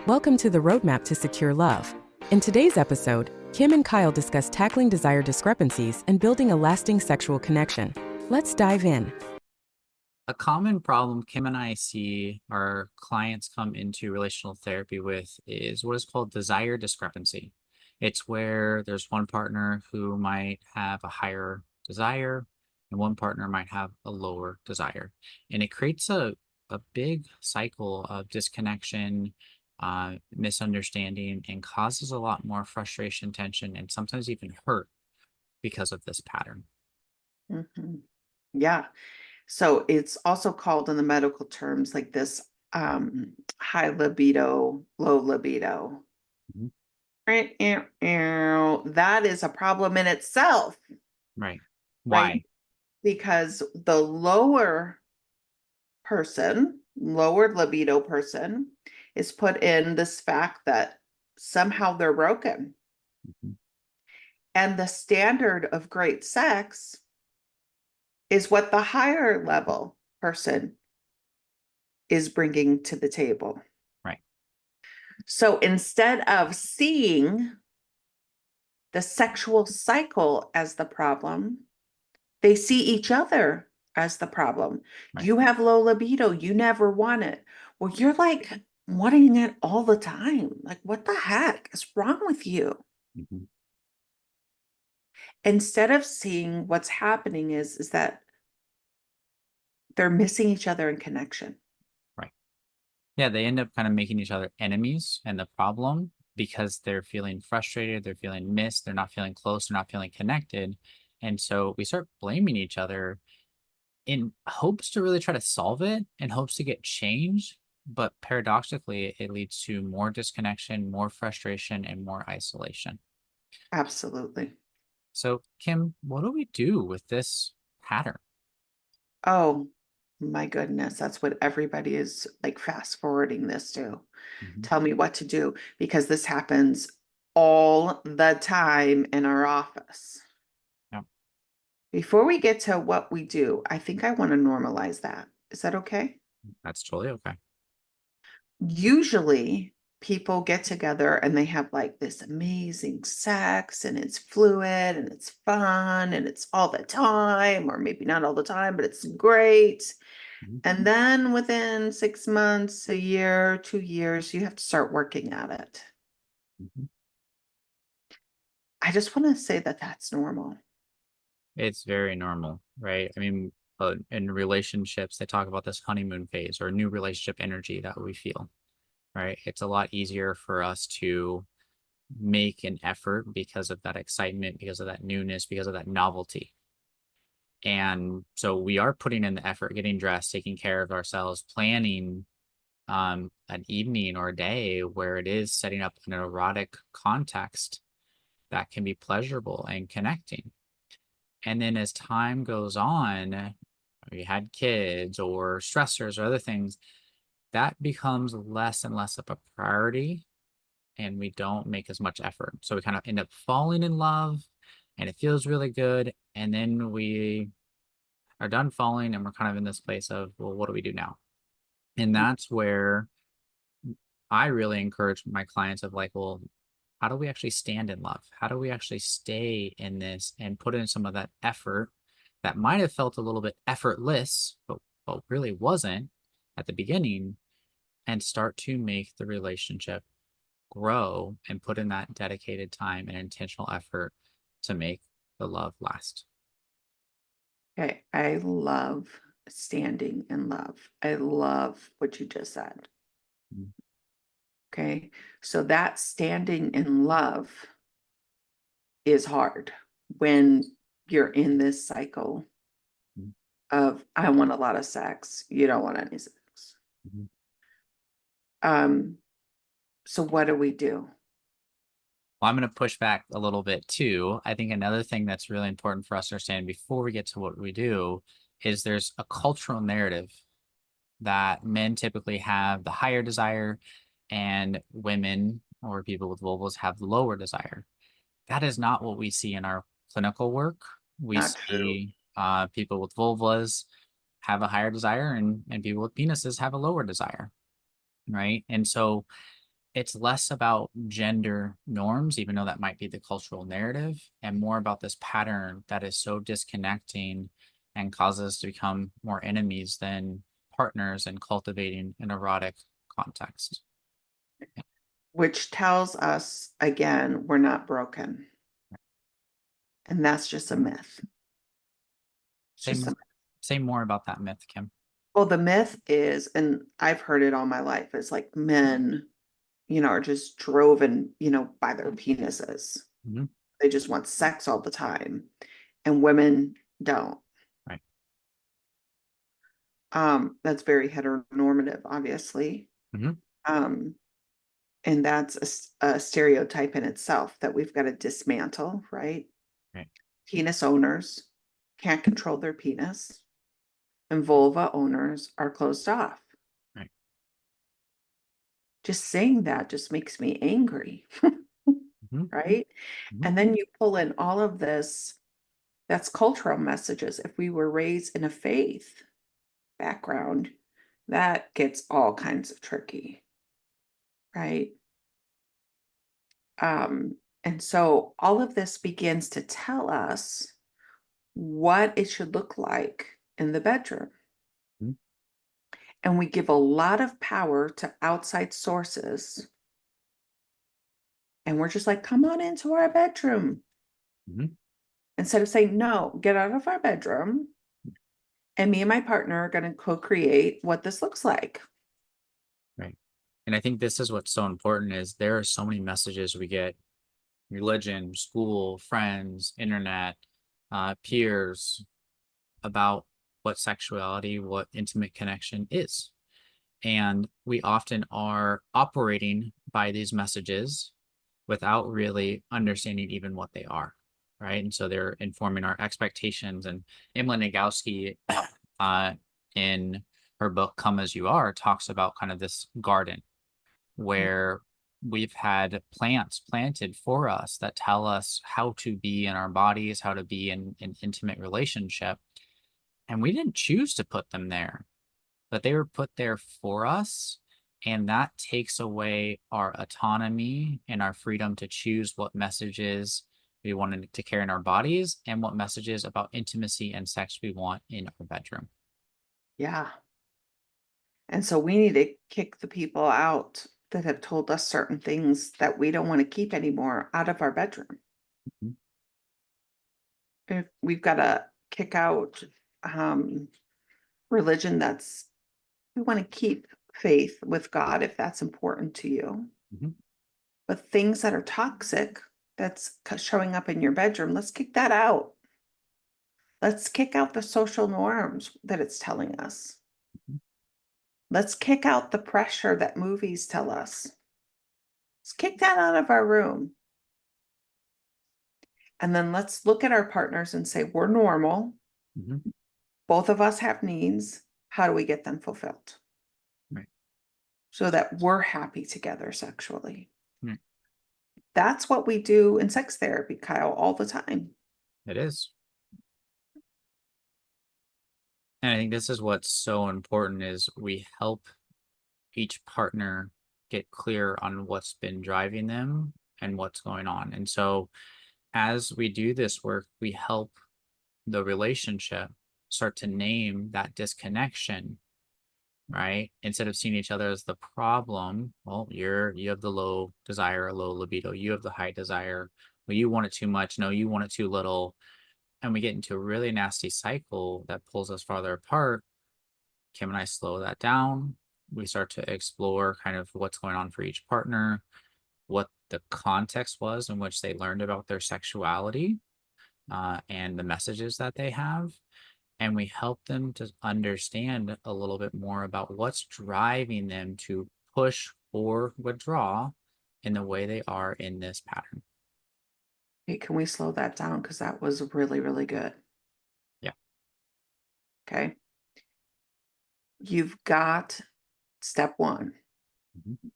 Welcome to the Roadmap to Secure Love. In today's episode, Kim and Kyle discuss tackling desire discrepancies and building a lasting sexual connection. Let's dive in. A common problem Kim and I see our clients come into relational therapy with is what is called desire discrepancy. It's where there's one partner who might have a higher desire and one partner might have a lower desire. And it creates a big cycle of disconnection, misunderstanding, and causes a lot more frustration, tension, and sometimes even hurt because of this pattern. Mhm. Yeah. So it's also called in the medical terms like this high libido, low libido. Mhm. That is a problem in itself, Right. right? Why? Because the lower person, lower libido person, is put in this fact that somehow they're broken. Mhm. And the standard of great sex is what the higher level person is bringing to the table. Right. So instead of seeing the sexual cycle as the problem, they see each other as the problem. Right. You have low libido, you never want it. Well, you're like wanting it all the time. Like, what the heck is wrong with you? Mhm. Instead of seeing what's happening is that they're missing each other in connection. Right. Yeah, they end up kind of making each other enemies and the problem because they're feeling frustrated, they're feeling missed, they're not feeling close, they're not feeling connected. And so we start blaming each other in hopes to really try to solve it, in hopes to get change. But paradoxically, it leads to more disconnection, more frustration, and more isolation. Absolutely. So, Kim, what do we do with this pattern? Oh my goodness, that's what everybody is like fast forwarding this to. Mhm. Tell me what to do because this happens all the time in our office. Yeah, Before we get to what we do, I think I want to normalize that. Is that okay? that's totally okay. Usually people get together and they have like this amazing sex and it's fluid and it's fun and it's all the time, or maybe not all the time, but it's great. Mhm. And then within 6 months, a year, 2 years, you have to start working at it. Mhm. I just want to say that that's normal. It's very normal, right? I mean, in relationships, they talk about this honeymoon phase or new relationship energy that we feel, right? It's a lot easier for us to make an effort because of that excitement, because of that newness, because of that novelty. And so we are putting in the effort, getting dressed, taking care of ourselves, planning an evening or a day where it is setting up an erotic context that can be pleasurable and connecting. And then as time goes on, we had kids or stressors or other things, that becomes less and less of a priority and we don't make as much effort. So we kind of end up falling in love and it feels really good. And then we are done falling and we're kind of in this place of, well, what do we do now? And that's where I really encourage my clients of like, well, how do we actually stand in love? How do we actually stay in this and put in some of that effort that might have felt a little bit effortless, but really wasn't at the beginning, and start to make the relationship grow and put in that dedicated time and intentional effort to make the love last. Okay. I love standing in love. I love what you just said. Mhm. Okay. So that standing in love is hard when you're in this cycle Mhm. of I want a lot of sex, you don't want any sex. Mhm. Um, so what do we do? Well, I'm going to push back a little bit too. I think another thing that's really important for us to understand before we get to what we do is there's a cultural narrative that men typically have the higher desire and women or people with vulvas have the lower desire. That is not what we see in our clinical work. We Not true. see people with vulvas have a higher desire and people with penises have a lower desire, right? And so it's less about gender norms, even though that might be the cultural narrative, and more about this pattern that is so disconnecting and causes us to become more enemies than partners and cultivating an erotic context. Which tells us again, we're not broken. And that's just a myth. It's Say just more, a say more about that myth, Kim. Well, the myth is, and I've heard it all my life, is like men, are just driven, by their penises. Hmm. They just want sex all the time. And women don't. Right. That's very heteronormative, obviously. Hmm. Um, and that's a stereotype in itself that we've got to dismantle, right? Right. Penis owners can't control their penis, and vulva owners are closed off. Right. Just saying that just makes me angry, Hmm. right? Hmm. And then you pull in all of this, that's cultural messages. If we were raised in a faith background, that gets all kinds of tricky, right? And so all of this begins to tell us what it should look like in the bedroom. Hmm. And we give a lot of power to outside sources. And we're just like, come on into our bedroom. Hmm. Instead of saying, no, get out of our bedroom. And me and my partner are going to co-create what this looks like. Right. And I think this is what's so important is there are so many messages we get, religion, school, friends, internet, peers, about what sexuality, what intimate connection is. And we often are operating by these messages without really understanding even what they are. Right. And so they're informing our expectations. And Emily Nagoski, in her book, Come As You Are, talks about kind of this garden where we've had plants planted for us that tell us how to be in our bodies, how to be in an intimate relationship. And we didn't choose to put them there, but they were put there for us. And that takes away our autonomy and our freedom to choose what messages we wanted to carry in our bodies and what messages about intimacy and sex we want in our bedroom. Yeah. And so we need to kick the people out that have told us certain things that we don't want to keep anymore out of our bedroom. Mhm. If we've got to kick out religion we want to keep faith with God if that's important to you. Mhm. But things that are toxic that's showing up in your bedroom, let's kick that out. Let's kick out the social norms that it's telling us. Mhm. Let's kick out the pressure that movies tell us. Let's kick that out of our room. And then let's look at our partners and say, we're normal. Mhm. Both of us have needs. How do we get them fulfilled? Right. So that we're happy together sexually. Right. That's what we do in sex therapy, Kyle, all the time. It is. And I think this is what's so important is we help each partner get clear on what's been driving them and what's going on. And so as we do this work, we help the relationship start to name that disconnection, right? Instead of seeing each other as the problem, well, you have the low desire, low libido, you have the high desire. Well, you want it too much. No, you want it too little. And we get into a really nasty cycle that pulls us farther apart. Kim and I slow that down. We start to explore kind of what's going on for each partner, what the context was in which they learned about their sexuality, and the messages that they have. And we help them to understand a little bit more about what's driving them to push or withdraw in the way they are in this pattern. Hey, can we slow that down? Because that was really, really good. Yeah. Okay. You've got step one, Mhm.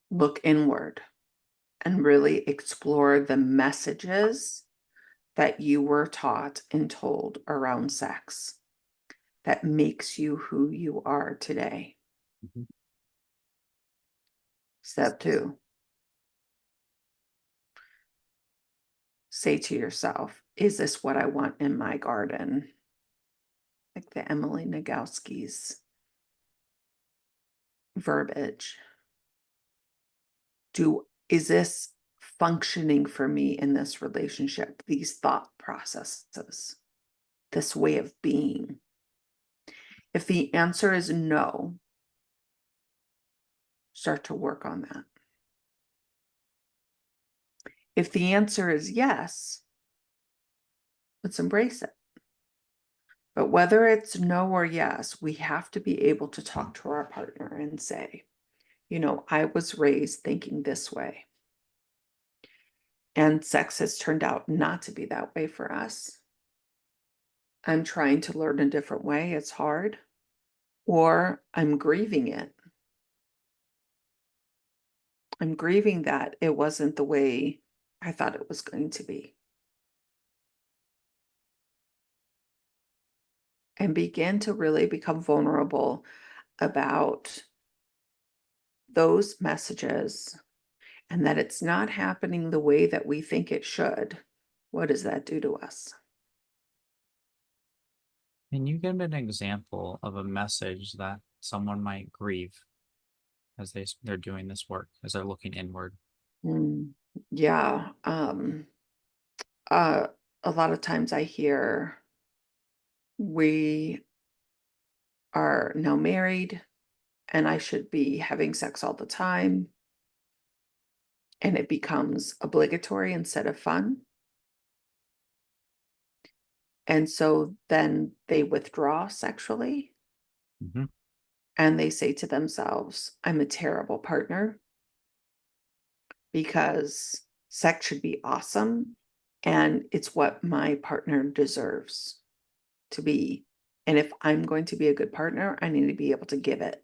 look inward and really explore the messages that you were taught and told around sex that makes you who you are today. Mhm. Step 2, say to yourself, is this what I want in my garden? Like the Emily Nagoski's verbiage. Is this functioning for me in this relationship? These thought processes, this way of being. If the answer is no, start to work on that. If the answer is yes, let's embrace it. But whether it's no or yes, we have to be able to talk to our partner and say, I was raised thinking this way. And sex has turned out not to be that way for us. I'm trying to learn a different way. It's hard. Or I'm grieving it. I'm grieving that it wasn't the way I thought it was going to be. And begin to really become vulnerable about those messages and that it's not happening the way that we think it should. What does that do to us? Can you give an example of a message that someone might grieve as they're doing this work, as they're looking inward? Yeah. Uh, a lot of times I hear we are now married and I should be having sex all the time. And it becomes obligatory instead of fun. And so then they withdraw sexually Hmm. and they say to themselves, I'm a terrible partner because sex should be awesome and it's what my partner deserves to be. And if I'm going to be a good partner, I need to be able to give it.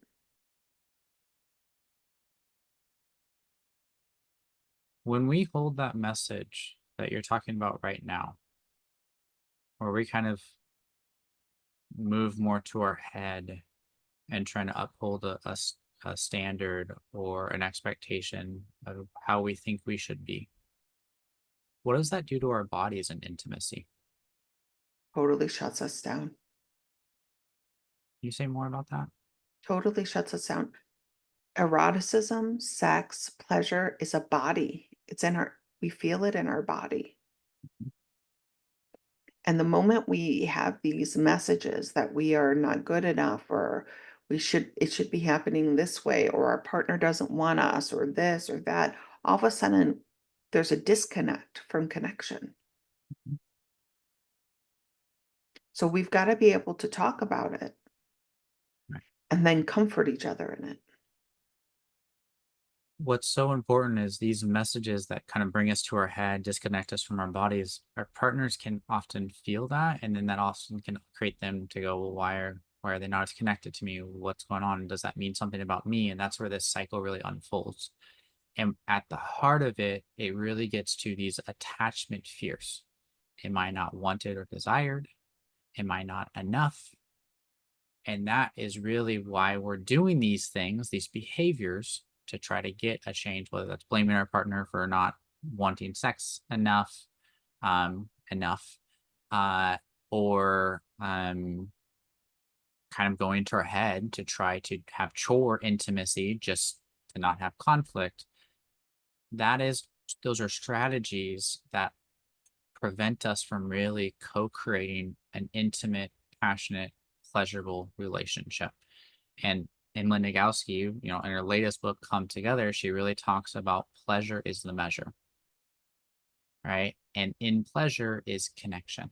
When we hold that message that you're talking about right now, where we kind of move more to our head and trying to uphold a standard or an expectation of how we think we should be, what does that do to our bodies and intimacy? Totally shuts us down. Can you say more about that? Totally shuts us down. Eroticism, sex, pleasure is a body. We feel it in our body. And the moment we have these messages that we are not good enough or it should be happening this way or our partner doesn't want us or this or that, all of a sudden there's a disconnect from connection. So we've got to be able to talk about it Right. and then comfort each other in it. What's so important is these messages that kind of bring us to our head, disconnect us from our bodies. Our partners can often feel that, and then that often can create them to go, well, why are they not as connected to me? What's going on? Does that mean something about me? And that's where this cycle really unfolds. And at the heart of it, it really gets to these attachment fears. Am I not wanted or desired? Am I not enough? And that is really why we're doing these things, these behaviors to try to get a change, whether that's blaming our partner for not wanting sex enough, uh, or kind of going to our head to try to have chore intimacy just to not have conflict. Those are strategies that prevent us from really co-creating an intimate, passionate, pleasurable relationship. And Emily Nagoski, in her latest book, Come Together, she really talks about pleasure is the measure, right? And in pleasure is connection.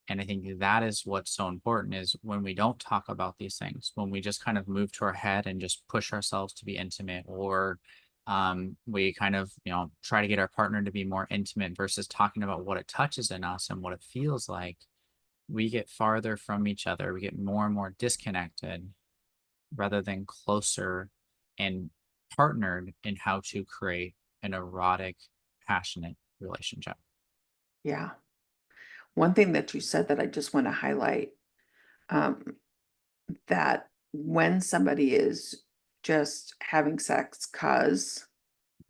And I think that is what's so important is when we don't talk about these things, when we just kind of move to our head and just push ourselves to be intimate, or we kind of, try to get our partner to be more intimate versus talking about what it touches in us and what it feels like, we get farther from each other. We get more and more disconnected rather than closer and partnered in how to create an erotic, passionate relationship. Yeah. One thing that you said that I just want to highlight, um, that when somebody is just having sex because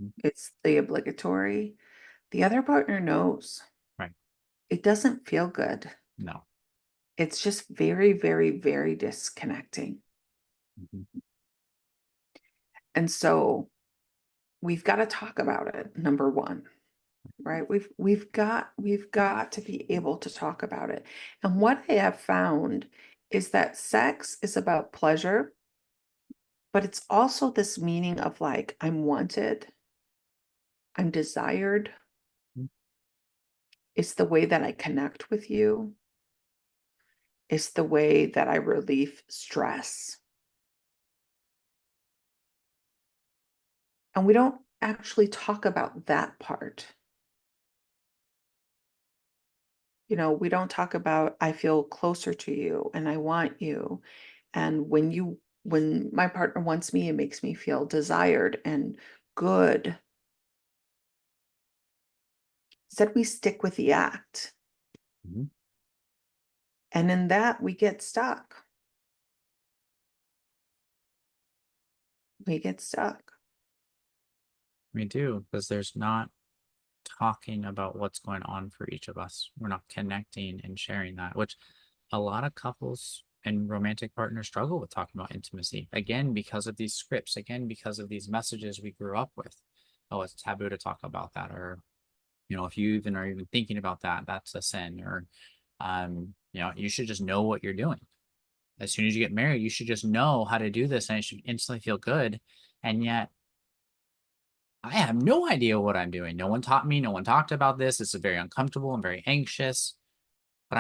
Mhm. it's the obligatory, the other partner knows. Right. It doesn't feel good. No. It's just very, very, very disconnecting. Mhm. And so we've got to talk about it, number one, right? We've got to be able to talk about it. And what I have found is that sex is about pleasure, but it's also this meaning of like, I'm wanted, I'm desired. Mhm. It's the way that I connect with you. It's the way that I relieve stress. And we don't actually talk about that part. We don't talk about, I feel closer to you and I want you. And when my partner wants me, it makes me feel desired and good. Instead, we stick with the act. Mhm. And in that, we get stuck. We get stuck. We do, because there's not talking about what's going on for each of us. We're not connecting and sharing that, which a lot of couples and romantic partners struggle with talking about intimacy. Again, because of these scripts, again, because of these messages we grew up with. Oh, it's taboo to talk about that. Or, if you even are even thinking about that, that's a sin. Or, you should just know what you're doing. As soon as you get married, you should just know how to do this and it should instantly feel good. And yet, I have no idea what I'm doing. No one taught me. No one talked about this. It's very uncomfortable. I'm very anxious, but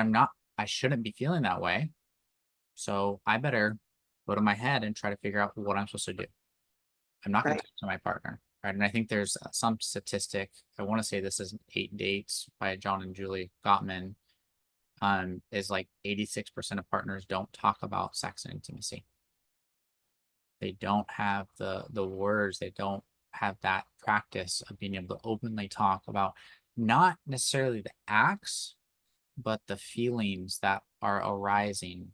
I shouldn't be feeling that way. So I better go to my head and try to figure out what I'm supposed to do. I'm not going to Right. talk to my partner. Right. And I think there's some statistic. I want to say this is 8 Dates by John and Julie Gottman. Is like 86% of partners don't talk about sex and intimacy. They don't have the words. They don't have that practice of being able to openly talk about not necessarily the acts, but the feelings that are arising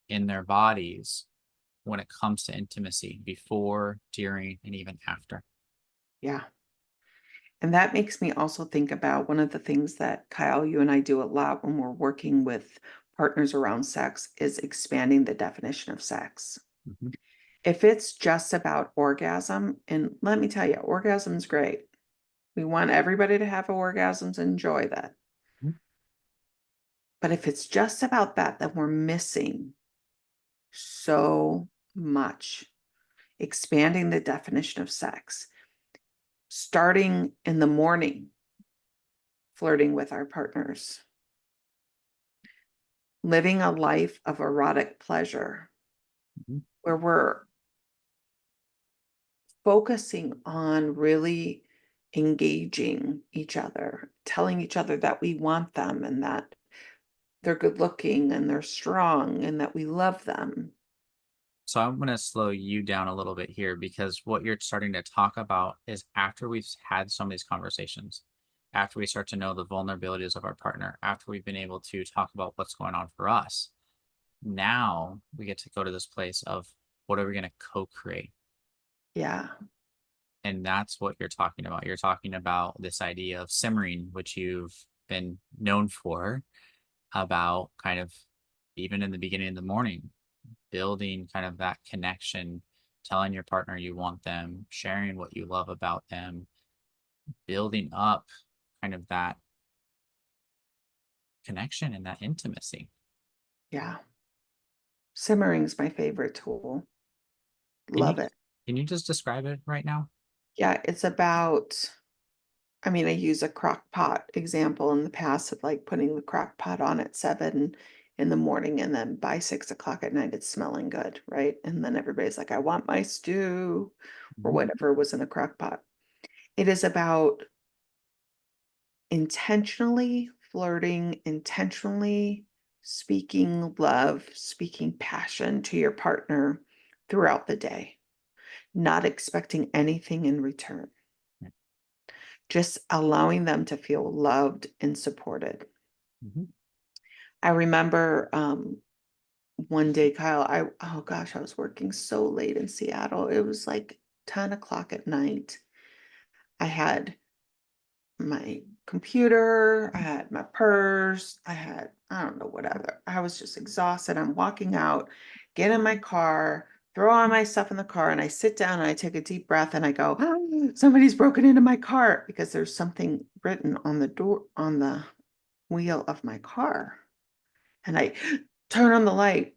in their bodies when it comes to intimacy before, during, and even after. Yeah. And that makes me also think about one of the things that Kyle, you and I do a lot when we're working with partners around sex is expanding the definition of sex. Mhm. If it's just about orgasm, and let me tell you, orgasm's great. We want everybody to have orgasms and enjoy that. Mhm. But if it's just about that, then we're missing so much. Expanding the definition of sex, starting in the morning, flirting with our partners, living a life of erotic pleasure Mhm. where we're focusing on really engaging each other, telling each other that we want them and that they're good looking and they're strong and that we love them. So I'm going to slow you down a little bit here because what you're starting to talk about is after we've had some of these conversations, after we start to know the vulnerabilities of our partner, after we've been able to talk about what's going on for us, now we get to go to this place of what are we going to co-create? Yeah. And that's what you're talking about. You're talking about this idea of simmering, which you've been known for, about kind of even in the beginning of the morning, building kind of that connection, telling your partner you want them, sharing what you love about them, building up kind of that connection and that intimacy. Yeah. Simmering's my favorite tool. Can you Love it. can you just describe it right now? Yeah. It's about, I mean, I use a crock pot example in the past of like putting the crock pot on at 7 in the morning and then by 6 o'clock at night it's smelling good, right? And then everybody's like, I want my stew or Mhm. whatever was in the crock pot. It is about intentionally flirting, intentionally speaking love, speaking passion to your partner throughout the day, not expecting anything in return, Right. just allowing them to feel loved and supported. Mhm. I remember one day, Kyle, oh gosh, I was working so late in Seattle. It was like 10 o'clock at night. I had my computer, I had my purse, I don't know, whatever. I was just exhausted. I'm walking out, get in my car, throw all my stuff in the car, and I sit down and I take a deep breath and I go, "Oh, somebody's broken into my car," because there's something written on the door, on the wheel of my car. And I turn on the light,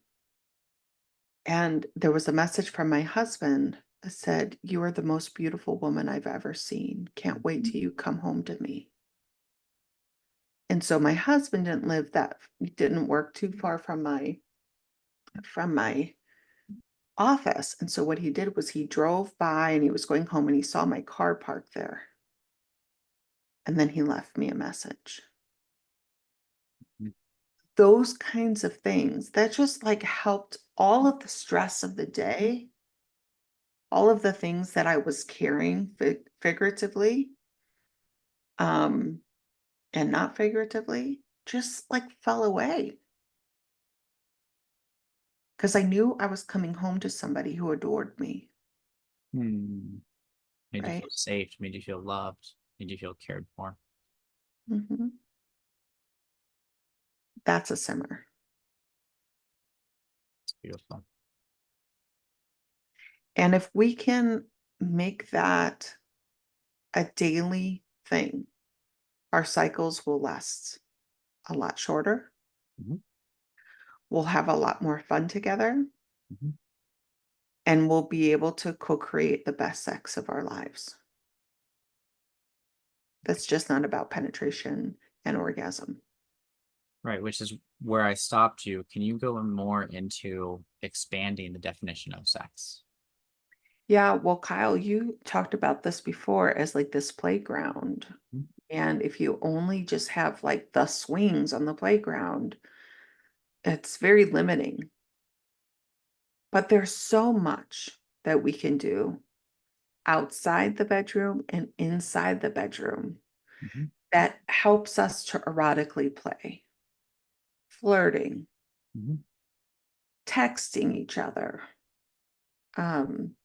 and there was a message from my husband that said, "You are the most beautiful woman I've ever seen. Can't wait till you come home to me." And so my husband didn't work too far from my office. And so what he did was he drove by and he was going home and he saw my car parked there. And then he left me a message. Mm. Those kinds of things that just like helped all of the stress of the day, all of the things that I was carrying figuratively, and not figuratively, just like fell away. Because I knew I was coming home to somebody who adored me, Hmm. Made you right? feel safe, made you feel loved, made you feel cared for. Mhm. That's a simmer. It's beautiful. And if we can make that a daily thing, our cycles will last a lot shorter. Mhm. We'll have a lot more fun together, Mhm. and we'll be able to co-create the best sex of our lives. That's just not about penetration and orgasm. Right, which is where I stopped you. Can you go more into expanding the definition of sex? Yeah, well, Kyle, you talked about this before as like this playground. Mhm. And if you only just have like the swings on the playground, it's very limiting. But there's so much that we can do outside the bedroom and inside the bedroom Mhm. that helps us to erotically play, flirting, Mhm. texting each other, um,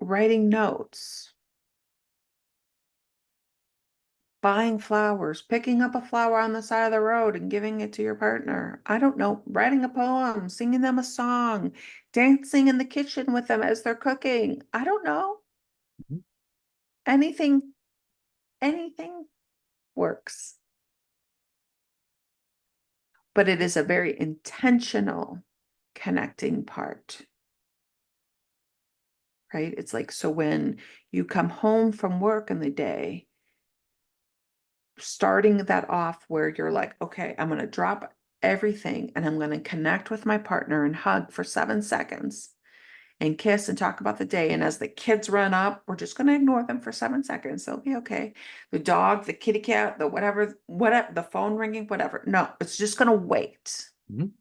writing notes, buying flowers, picking up a flower on the side of the road and giving it to your partner. I don't know, writing a poem, singing them a song, dancing in the kitchen with them as they're cooking. I don't know. Mhm. Anything, anything works. But it is a very intentional connecting part, right? It's like, so when you come home from work in the day, starting that off where you're like, okay, I'm going to drop everything and I'm going to connect with my partner and hug for 7 seconds and kiss and talk about the day. And as the kids run up, we're just going to ignore them for 7 seconds. They'll be okay. The dog, the kitty cat, the whatever, the phone ringing, whatever. No, it's just going to wait. Mhm.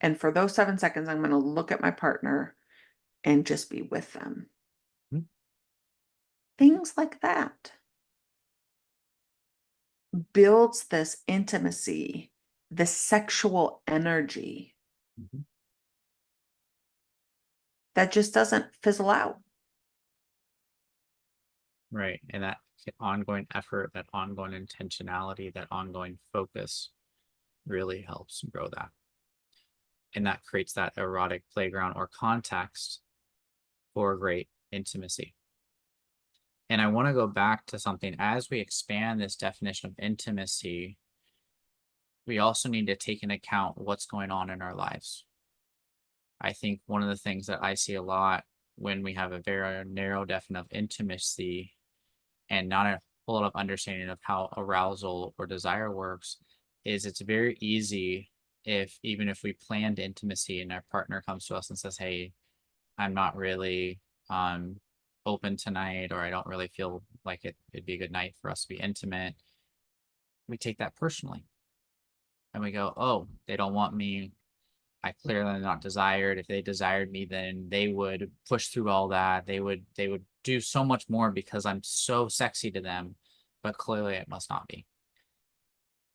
And for those 7 seconds, I'm going to look at my partner and just be with them. Mhm. Things like that builds this intimacy, this sexual energy Mhm. that just doesn't fizzle out. Right, and that ongoing effort, that ongoing intentionality, that ongoing focus really helps grow that. And that creates that erotic playground or context for great intimacy. And I want to go back to something as we expand this definition of intimacy, we also need to take into account what's going on in our lives. I think one of the things that I see a lot when we have a very narrow definition of intimacy and not a full lot of understanding of how arousal or desire works is it's very easy if even if we planned intimacy and our partner comes to us and says, "Hey, I'm not really um open tonight," or "I don't really feel like it'd be a good night for us to be intimate," we take that personally and we go, "Oh, they don't want me. I clearly am not desired. If they desired me, then they would push through all that. They would do so much more because I'm so sexy to them, but clearly it must not be."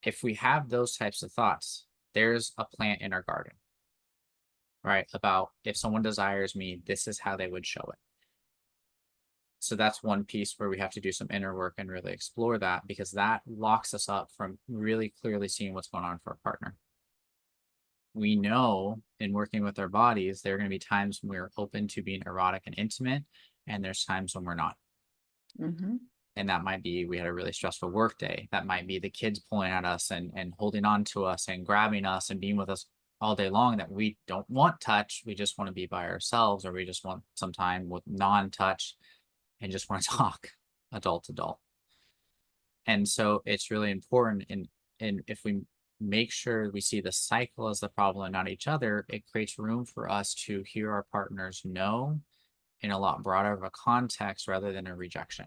If we have those types of thoughts, there's a plant in our garden, right? About if someone desires me, this is how they would show it. So that's one piece where we have to do some inner work and really explore that, because that locks us up from really clearly seeing what's going on for our partner. We know in working with our bodies, there are going to be times when we're open to being erotic and intimate, and there's times when we're not. Mm-hmm. And that might be we had a really stressful work day. That might be the kids pulling at us and holding on to us and grabbing us and being with us all day long, that we don't want touch. We just want to be by ourselves, or we just want some time with non-touch and just want to talk adult to adult. And so it's really important. And if we make sure we see the cycle as the problem and not each other, it creates room for us to hear our partners no in a lot broader of a context rather than a rejection.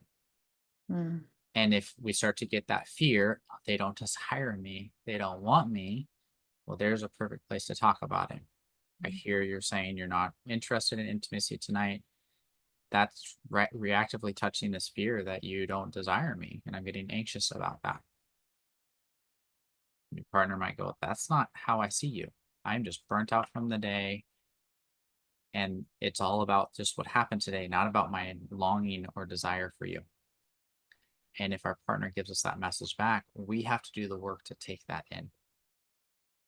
Mm. And if we start to get that fear, they don't desire me, they don't want me, well, there's a perfect place to talk about it. I hear you're saying you're not interested in intimacy tonight. That's reactively touching this fear that you don't desire me, and I'm getting anxious about that. Your partner might go, that's not how I see you. I'm just burnt out from the day. And it's all about just what happened today, not about my longing or desire for you. And if our partner gives us that message back, we have to do the work to take that in,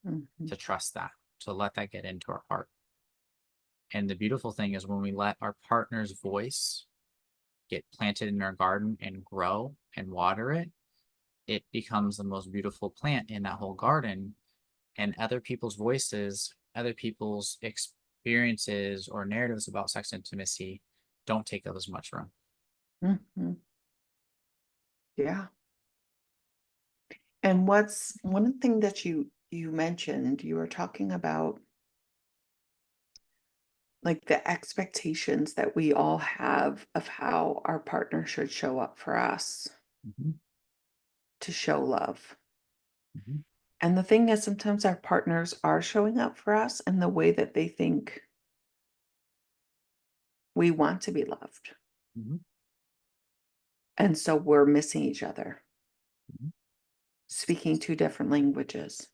Mm-hmm. to trust that, to let that get into our heart. And the beautiful thing is when we let our partner's voice get planted in our garden and grow and water it, it becomes the most beautiful plant in that whole garden. And other people's voices, other people's experiences or narratives about sex intimacy don't take up as much room. Mm-hmm. Yeah. And what's one thing that you mentioned, you were talking about like the expectations that we all have of how our partner should show up for us Mm-hmm. to show love. Mm-hmm. And the thing is, sometimes our partners are showing up for us in the way that they think we want to be loved. Mm-hmm. And so we're missing each other, Mm-hmm. speaking two different languages.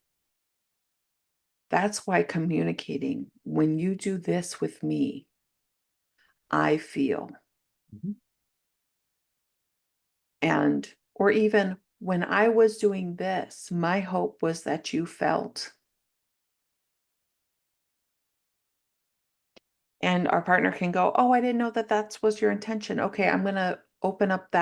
That's why communicating, when you do this with me, I feel. Mm-hmm. And, or even when I was doing this, my hope was that you felt. And our partner can go, oh, I didn't know that that was your intention. Okay, I'm going to open up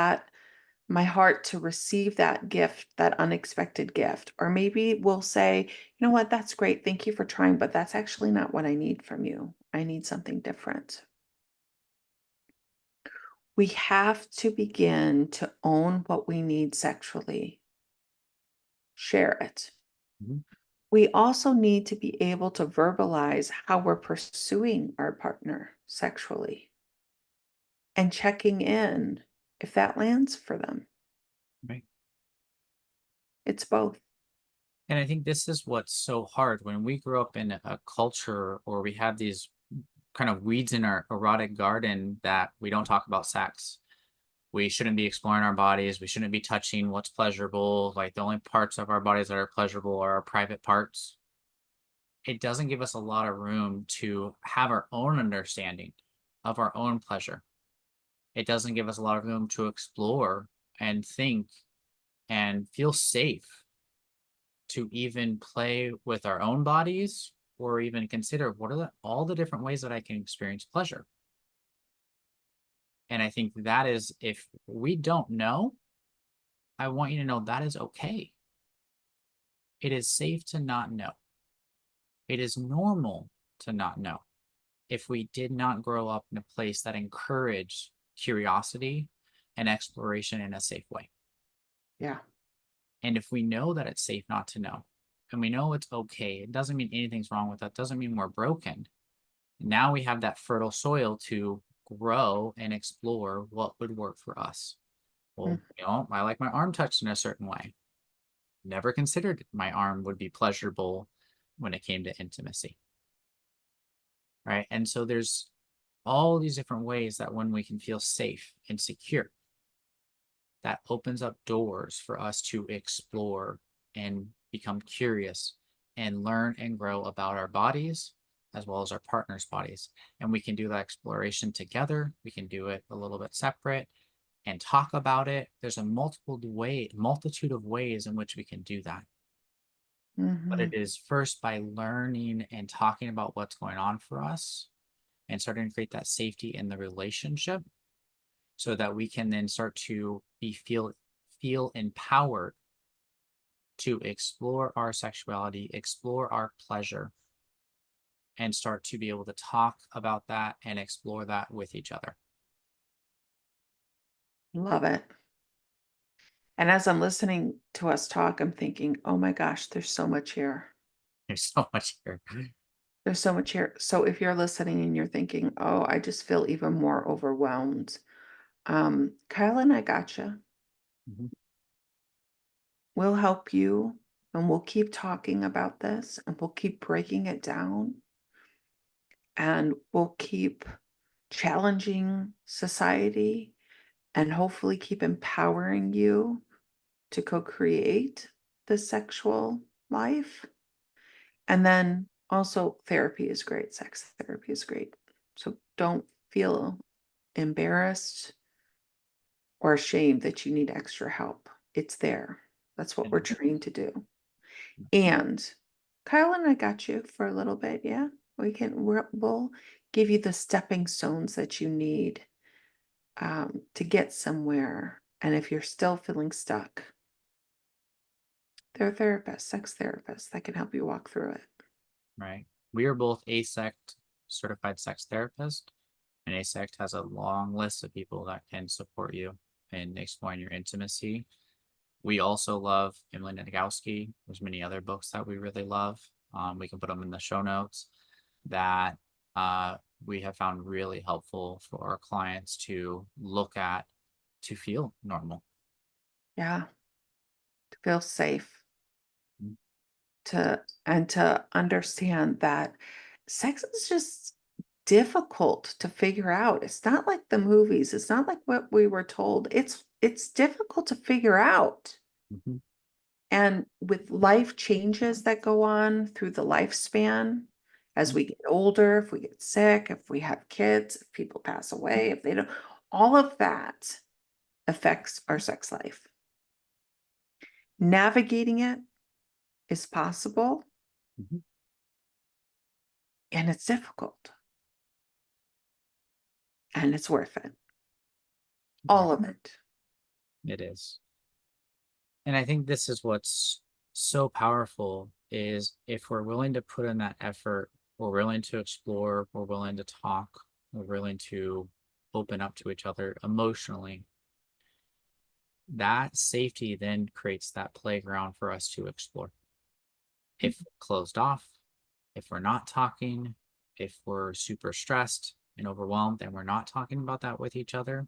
my heart to receive that gift, that unexpected gift. Or maybe we'll say, you know what, that's great. Thank you for trying, but that's actually not what I need from you. I need something different. We have to begin to own what we need sexually, share it. Mm-hmm. We also need to be able to verbalize how we're pursuing our partner sexually and checking in if that lands for them. Right. It's both. And I think this is what's so hard when we grow up in a culture, or we have these kind of weeds in our erotic garden, that we don't talk about sex. We shouldn't be exploring our bodies. We shouldn't be touching what's pleasurable. Like, the only parts of our bodies that are pleasurable are our private parts. It doesn't give us a lot of room to have our own understanding of our own pleasure. It doesn't give us a lot of room to explore and think and feel safe to even play with our own bodies, or even consider what are all the different ways that I can experience pleasure. And I think that is, if we don't know, I want you to know that is okay. It is safe to not know. It is normal to not know. If we did not grow up in a place that encouraged curiosity and exploration in a safe way. Yeah. And if we know that it's safe not to know, and we know it's okay, it doesn't mean anything's wrong with that, doesn't mean we're broken. Now we have that fertile soil to grow and explore what would work for us. Well, I like my arm touched in a certain way. Never considered my arm would be pleasurable when it came to intimacy. Right. And so there's all these different ways that when we can feel safe and secure, that opens up doors for us to explore and become curious and learn and grow about our bodies as well as our partner's bodies. And we can do that exploration together. We can do it a little bit separate and talk about it. There's a multitude of ways in which we can do that. But it is first by learning and talking about what's going on for us and starting to create that safety in the relationship so that we can then start to feel empowered to explore our sexuality, explore our pleasure, and start to be able to talk about that and explore that with each other. Love it. And as I'm listening to us talk, I'm thinking, oh my gosh, there's so much here. There's so much here. There's so much here. So if you're listening and you're thinking, oh, I just feel even more overwhelmed, Kyle and I gotcha. Mhm. We'll help you and we'll keep talking about this and we'll keep breaking it down and we'll keep challenging society and hopefully keep empowering you to co-create the sexual life. And then also therapy is great. Sex therapy is great. So don't feel embarrassed or ashamed that you need extra help. It's there. That's what we're trained to do. And Kyle and I got you for a little bit. Yeah, we'll give you the stepping stones that you need to get somewhere. And if you're still feeling stuck, there are therapists, sex therapists that can help you walk through it. Right. We are both ASECT certified sex therapists, and ASECT has a long list of people that can support you in exploring your intimacy. We also love Emily Nagoski. There's many other books that we really love. We can put them in the show notes that we have found really helpful for our clients to look at to feel normal. Yeah. To feel safe. Mhm. To understand that sex is just difficult to figure out. It's not like the movies. It's not like what we were told. It's difficult to figure out. Mhm. And with life changes that go on through the lifespan, as we get older, if we get sick, if we have kids, if people pass away, if they don't, all of that affects our sex life. Navigating it is possible Mhm. and it's difficult and it's worth it. All of it. It is. And I think this is what's so powerful is if we're willing to put in that effort, we're willing to explore, we're willing to talk, we're willing to open up to each other emotionally, that safety then creates that playground for us to explore. If we're closed off, if we're not talking, if we're super stressed and overwhelmed and we're not talking about that with each other,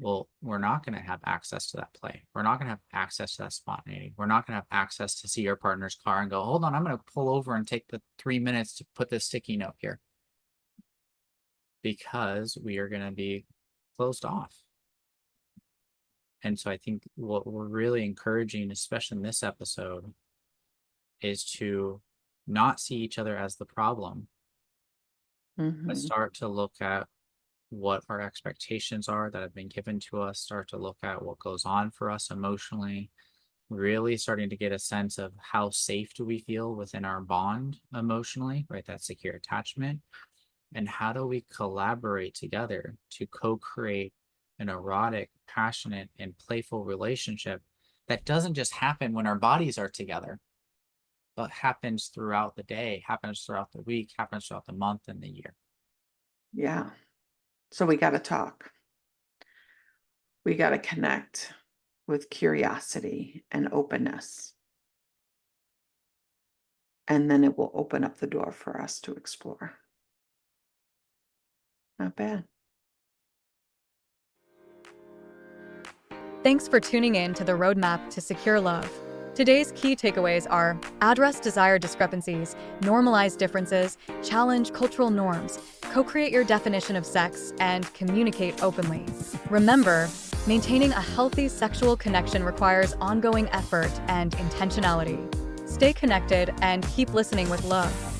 well, we're not going to have access to that play. We're not going to have access to that spontaneity. We're not going to have access to see your partner's car and go, hold on, I'm going to pull over and take the 3 minutes to put this sticky note here. Because we are going to be closed off. And so I think what we're really encouraging, especially in this episode, is to not see each other as the problem, but start to look at what our expectations are that have been given to us, start to look at what goes on for us emotionally, really starting to get a sense of how safe do we feel within our bond emotionally, right? That secure attachment. And how do we collaborate together to co-create an erotic, passionate, and playful relationship that doesn't just happen when our bodies are together, but happens throughout the day, happens throughout the week, happens throughout the month and the year. Yeah. So we got to talk. We got to connect with curiosity and openness. And then it will open up the door for us to explore. Not bad. Thanks for tuning in to the Roadmap to Secure Love. Today's key takeaways are: address desire discrepancies, normalize differences, challenge cultural norms, co-create your definition of sex, and communicate openly. Remember, maintaining a healthy sexual connection requires ongoing effort and intentionality. Stay connected and keep listening with love.